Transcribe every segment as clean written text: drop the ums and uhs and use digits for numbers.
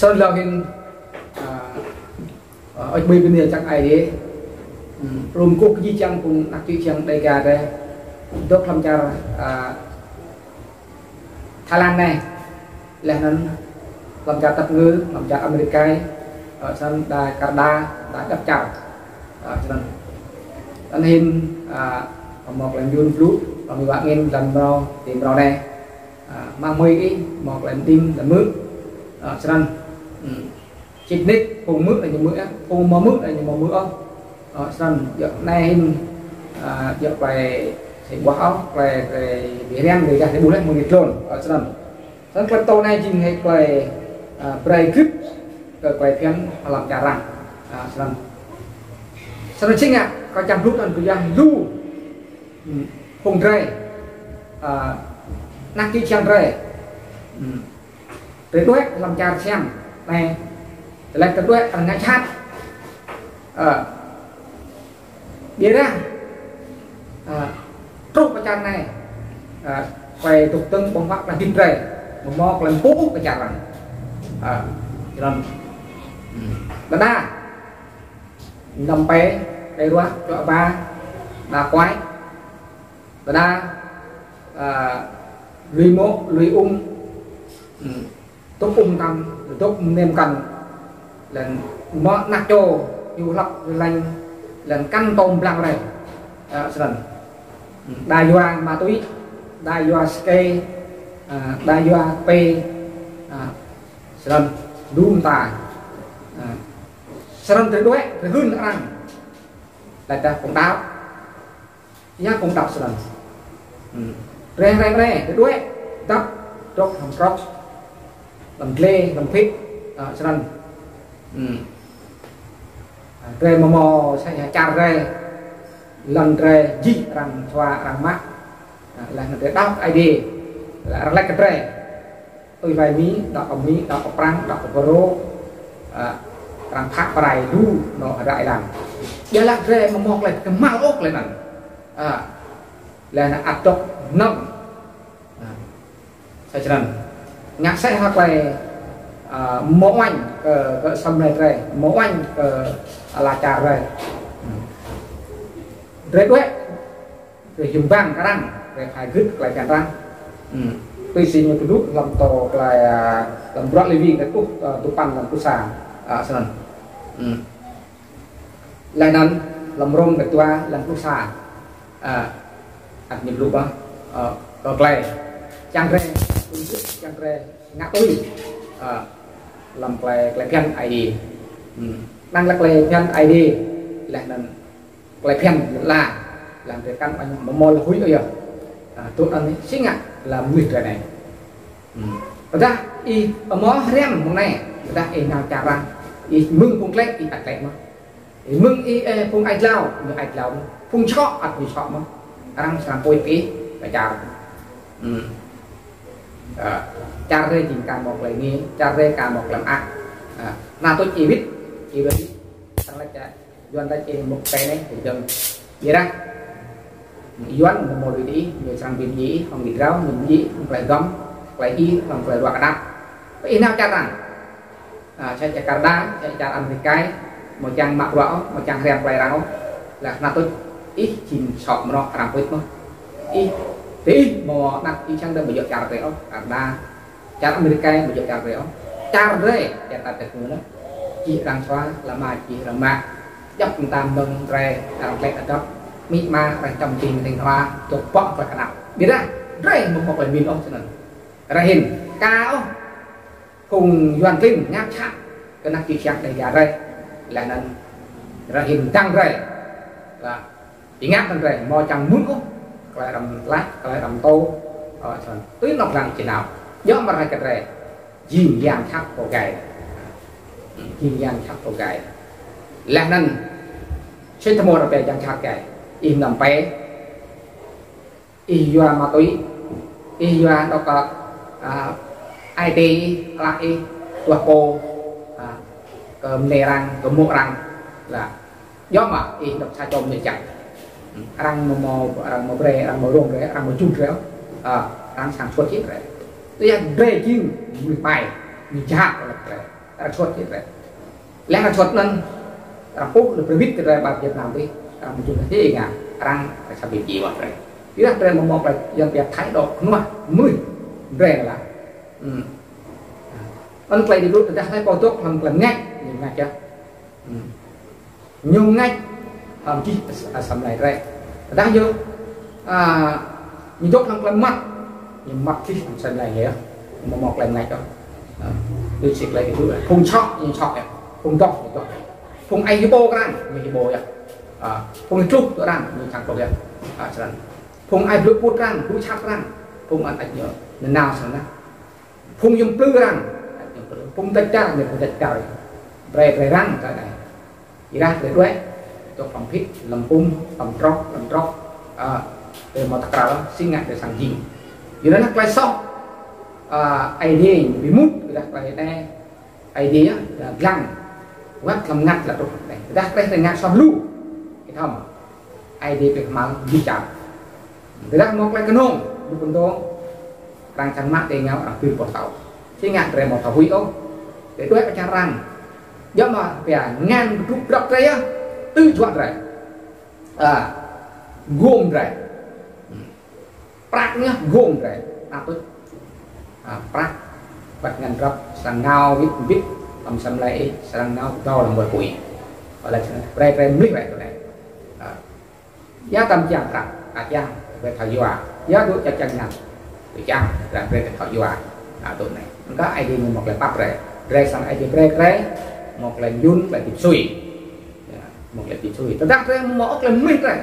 sơn lao hình ở bên này chẳng ai đấy rùm cúc gì chẳng cũng nạc chữ chẳng đầy gà đây đốt làm cho Thái Lan này là nó làm cho tập ngư làm cho America ở sân đài Canada đã đập chào cho nên hình một lần dùn flút và người bạn nghe lần vào tìm vào đây mang mười cái một lần tim là mướt cho nên chích nít cùng mướt là những mướt cùng mò mướt là những mò mướt cho nên giờ này giờ về thì bỏ áo về bị rem để ra để bù lại một nghịch lồn cho nên cái tô này chỉ hay về break clip về phiên làm trà răng cho nên chính có trăm lúc anh cứ ra du hùng rê nát cái chân rê để đuét làm trà xem này lại cái đuét là ngay chát biết ra trúc cái chân này quay tục tưng bóng mắt là kim rê một mò lần cũ cái chả rằng lần đa nằm bé đây quá chỗ ba đa quái đa lùi mốt lùi tốt tâm tốt nem cần lần mọ nạc trô dù lọc lành lần căn tôm lăng này lần đa doa ma túy đa doa ske đa doa p lần đun tài lần tới đuế tới hơn ăn lại ta cũng đau nhá cũng đọc lần re tới đuế tóc tróc hồng tróc làm lê làm phít lần re mò sẽ char re lần re gì rằng thoa rằng mắt là người đọc ID là lấy cái re tôi vài mí đọc ở prang đọc ở pro rằng phát bài đu nó đại làm giờ là re mà mọc lại cái mau ốc lên là áp trọc nông sai chân nhạc sẽ hoặc là mẫu anh xâm này re mẫu anh là trà re đuế rồi dùng vàng cái răng để phải rứt lại cả răng tôi xin một chút làm tổ lại làm bọt living cái cúc tụ pan làm cúc xà sân lại nắn làm rôm cái tua làm cúc xà ăn nhịp lụp còn lại trang re ngã tôi làm lại pen ID đang là lại pen ID lại nắn lại pen là làm để căn anh mò là húi rồi tốt anh xinh là mười trời này ra y ở mó rem một này ra y nào chả ra y mưng phun lét y tạch lẹt mà mưng y phun ai lao như ai lao phun chọ ăn vì chọ mà ăn sang bôi kí phải chào cha rê chỉ cả một lời nghe cha rê cả một làm ăn là tôi chỉ biết thằng là cha doan ta chỉ một cái này thì dừng vậy ra doan một đôi tí người sang viên dĩ không bị ráo những dĩ không phải gấm lại y không phải đoạt đắt vậy nào cha rằng chạy chạy cả đá chạy chạy ăn thì cái một trang mặc rõ một trang rèm lại ráo là tôi ít chìm sọt mà nó làm quên mà ít tí mò đặt y chăng đâu bây giờ trả rẻ cả đá trả America bây giờ trả rẻ trả rẻ trả ta được nữa chỉ rằng xóa là mà chỉ là mà dốc chúng ta mừng rẻ làm lệ ở đó mít ma rằng trong trình thành hoa chụp bóc và cả nào biết ra rẻ một lời min ông cho nên ra hình cao cùng doan kinh nhát chặt cái năng chỉ chặt đầy gà đây là nên ra hình tăng rẻ là chỉ ngáp tăng rẻ mò chẳng muốn có lại làm lát lại làm tô tới nọc rằng chỉ nào do mà ra cái rẻ dìm dàng chặt của gài dìm dàng chặt của gài là nên sẽ tham mô ra về dàng chặt gài im nằm bé y doa ma túy y doa đâu có IT lại tua cô nề răng mũ răng là do mà y đọc sai trộm để chặt răng mò rè răng mò rồng rè răng mò chung rè răng sản xuất chết rè tôi ăn rè chim mùi bài mùi chát là rè chốt vậy đấy lẽ là chốt nên phúc được biết cái bài Việt Nam đi một chút thế gì rằng sẽ bị gì vậy đấy ý là trên một là dân Việt thái độ nó mười rèn là anh quay đi lúc người ta thấy bao tốt làm ngay nhìn ngay chưa nhung ngay chi sầm này đây đang vô nhìn tốt làm mặt nhìn mặt chi sầm này nhé một lần này cho tôi xịt lại cái phun chóc nhìn chóc này phun chóc phun ai cái bô cái này như cái bô vậy phun trúc cái này như thằng cậu vậy phun ai bước bút răng bút chắc răng phun ăn nhớ nên nào sang đó phun dùng plư răng phun tách ra để phun tách trời về răng cái này đi ra để đuổi cho phòng phít làm phun làm tróc để mà tất cả sinh ngại để sang gì vì nó lại xong idea bị mút đặt lại đây idea là găng quát làm ngắt là tốt này đặt đây là ngắt xong luôn cái thông idea việc mang đi chạm để đặt một lại cái nông được con đó đang chăn mát để nhau ở phía bờ tàu khi ngắt rồi một thảo huy ốc để đuổi vào chân răng do mà phải ngàn rút đập đây á tư chọn rồi gồm rồi prak nhá gồm rồi tôi prak bạch ngàn rập sang ngao viết làm xâm lại sang ngao to là một quỷ gọi là pre mít vậy tụi này giá tâm chàng rằng chàng về thảo dọa giá đuổi cho chân ngàn tụi chàng là về thảo dọa tụi này có ai đi một là bắp rồi sang ai đi pre một là yun là thịt suy một là thịt suy tôi đặt ra một là mít rồi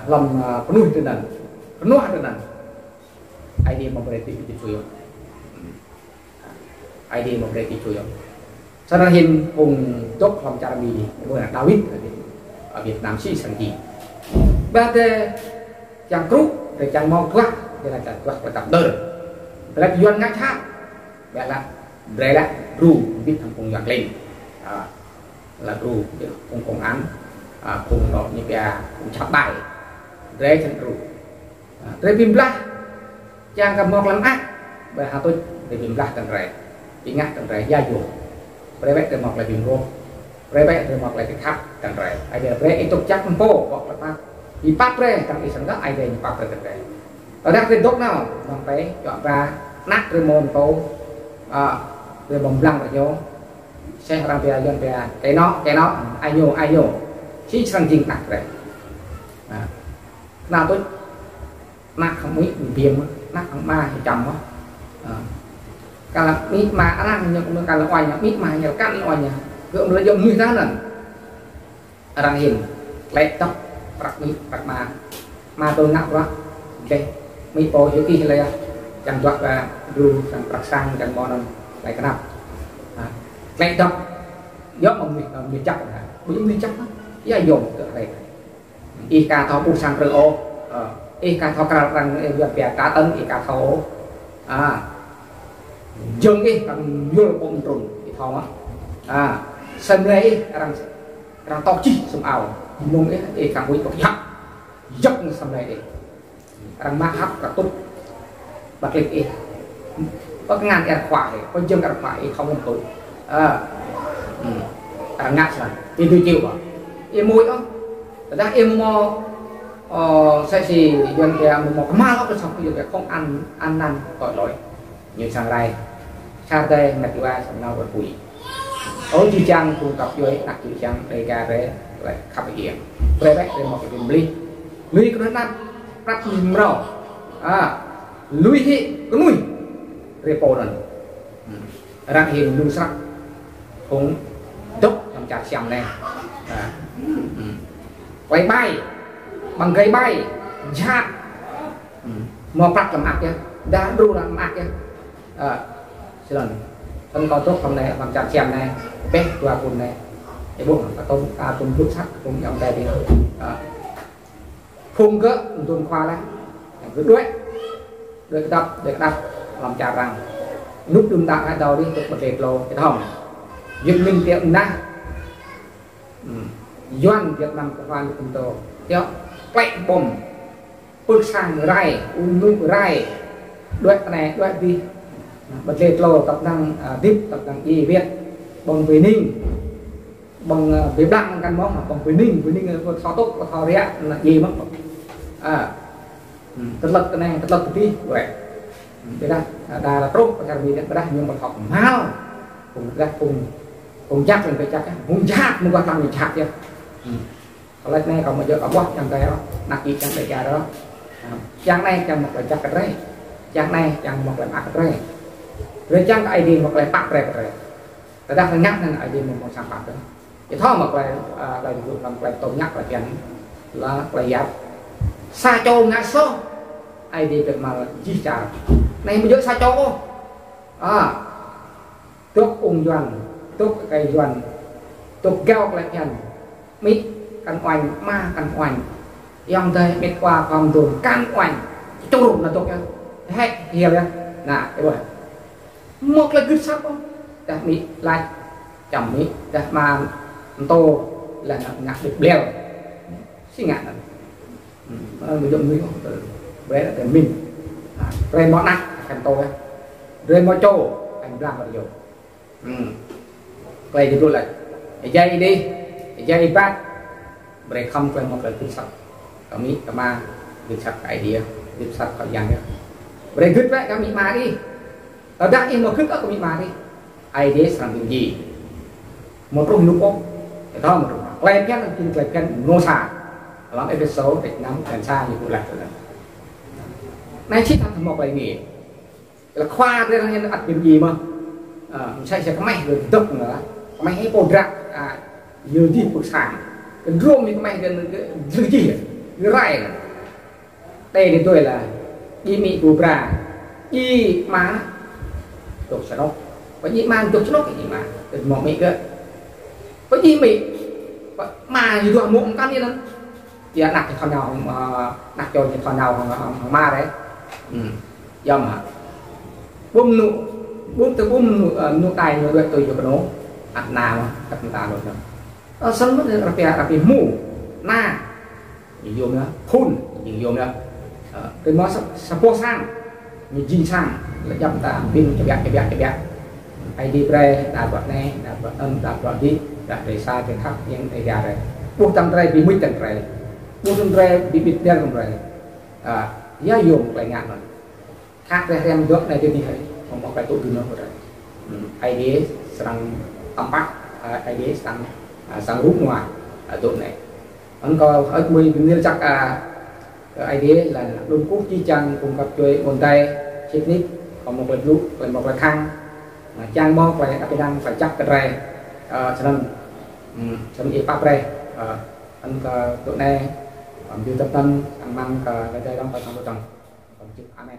làm nuôi trên nền nuôi trên nền ai đi một cái thịt suy ai đi một cái thịt suy sau đó hiện vùng tốt làm cha mì gọi là David ở Việt Nam xí sang gì ba thế chẳng cút để chẳng mong thoát đây là chẳng thoát là tập đơn là duyên ngắt khác vậy là đây là ru biết thằng cùng nhạc lên là ru cùng cùng án cùng đó như cái cùng chắp bài đây chân ru đây phim black chàng cầm ngọc làm ác bởi hà tôi để phim black tầng rẻ chỉ ngắt tầng rẻ gia dụng đây bé tầng ngọc là phim rô đây bé tầng ngọc là cái khắp tầng rẻ ai đây bé ít tục chắc không phố hoặc là ta vì bắt đây tầng ý sáng đó ai đây như bắt tầng rẻ ở đây cái tốt nào bằng cái chọn ra nát rồi môn phố rồi bồng lăng là nhau xe ra về dân về cái nó ai vô chỉ sang chinh nặng rồi nào tôi nặng không biết viêm nặng không ma thì chồng quá cả là mít mà ăn nhưng cũng cả là oai nhá mít mà nhiều cắt oai nhá gượng nó giống như thế này đang hình lệ tóc bạc mít bạc mà tôi nặng quá ok mít po dưới kia là chẳng đoạt là ru chẳng bạc sang chẳng bò nằm lại cái nào lệ tóc gió mà mình chắc bây giờ mình chắc giá dùng được này y cả thọ bù sang rơ ô y cả thọ cả rằng về cá tấn y cả thọ dương cái thằng vô bông trùng thì thọ á sân đây rằng to chi sum ảo nung cái y cả quý tộc dốc sân này rằng ma hấp cả tốt bạc liệt y có cái ngàn cái khoải có dương cái khoải không có tuổi ngắt rồi thì tôi chịu bảo em môi đó ra em sẽ gì dân kia một má nó xong bây giờ không ăn tội lỗi như sang đây sang đây là thứ ba sang nào quỷ ôi chi chăng cùng cặp với đặt chi chăng đây ca đấy lại khắp hiện về đấy để một cái ly có nó bắt nhìn rồi lui thì có nuôi repo rồi ra hiện luôn sắc cũng tốt làm chặt xem này quay bay bằng cây bay chát một bạc làm ác kia đã đủ làm ác kia xin lỗi thân có tốt trong này làm chặt xem này bé qua cùng này cái bụng là tôm tôm rút sắc tôm trong đây đi phun gỡ tôm khoa đấy cứ đuổi để đập làm chặt rằng nút đun đạn hai đầu đi được một đẹp lô cái thòng dân minh tiệm na doan Việt Nam của Hoa Lục Tô theo quậy bom bước sang rai nung rai đuôi này đuôi đi bật lê lô tập năng tiếp tập năng y viết bằng về ninh bằng việc đăng căn món bằng về ninh thọ tốt và thọ rẻ là gì mất tất lực cái này tất lực tí vậy đây đà là tốt và vì đây nhưng mà học máu cùng chắc lên cái chắc không chắc nhưng mà làm gì chắc chứ lấy này còn mà giờ ở quá chẳng tay đó nặc gì chẳng tay cả đó chẳng này chẳng một là chắc cái đấy chẳng này chẳng một là mắc cái đấy rồi chẳng cái gì một là bắt rồi ta đang phải nhắc nên ở gì một sản phẩm đó thì thôi một là làm lại tổ nhắc là tiền là giáp sa châu ngã số ai đi được mà chi trả này mới nhớ sa châu tốt ung doan tốt cây doan tốt gạo lại tiền mít căn oanh ma căn oanh em đây biết qua còn dùng căn oanh châu rụng là tốt nha hay hiểu nha nè cái vậy một là cứ sắp không đặt mít lại chồng mít đặt mà tô là ngặt được leo xin ngặt người dùng người bé là tiền mình rồi món nặng thành tô rồi món trâu thành làm vào dùng vậy thì tôi lại dây đi dây bát để không quen một lời cứ sắp có mỹ có ma cứ sắp cái đi cứ sắp có dàn nữa để cứ vậy có mỹ ma đi ở đã in một cứ có mỹ ma đi ai đấy sang điều gì một trong lúc đó thì đó một trong quay cái kinh quay cái nô xả làm episode để nắm cảnh xa như vậy là này chỉ thành một bài nghề là khoa đây là nhân ắt điều gì mà sẽ có máy được tập nữa máy hay bổ ra giờ đi cuộc sản cái rôm như cái máy cái dư gì cái rai đây thì tôi là đi mị bù ra đi má tục sẽ đâu có gì mà tục sẽ đâu cái gì mà được một mị cơ có gì mị mà như tôi muốn căn như đó thì nặng thì thằng nào nặng cho thì thằng nào thằng ma đấy do mà bung nụ bung từ bung nụ tay rồi tôi cho nó ăn nào đặt người ta rồi sân mất là cái mù na gì vô nữa phun gì vô nữa cái món sắp sang như gì sang là dòng ta pin cho bẹt ai đi về đạp vật này đạp vật âm đạp vật đi đạp về xa thì thấp nhưng ai ra rồi buông tâm trai bị mít tận trai buông tâm trai bị bịt đen không rồi giá dùng lại ngạn rồi khác ra em đốt này đi thấy không có cái tụ từ nó rồi ai đi sang âm bắc ai đi sang rút ngoài ở tụ này anh có ở quê mình chắc ai đi là luôn cút chi chăng cùng gặp chơi ổn tay chết nít còn một lần lúc còn một lần khăn trang mò phải cái đang phải chắc cái rè cho nên ý pháp rè anh tụi này làm du tập tâm ăn măng cái đây đang phải trong một tuần còn chụp amen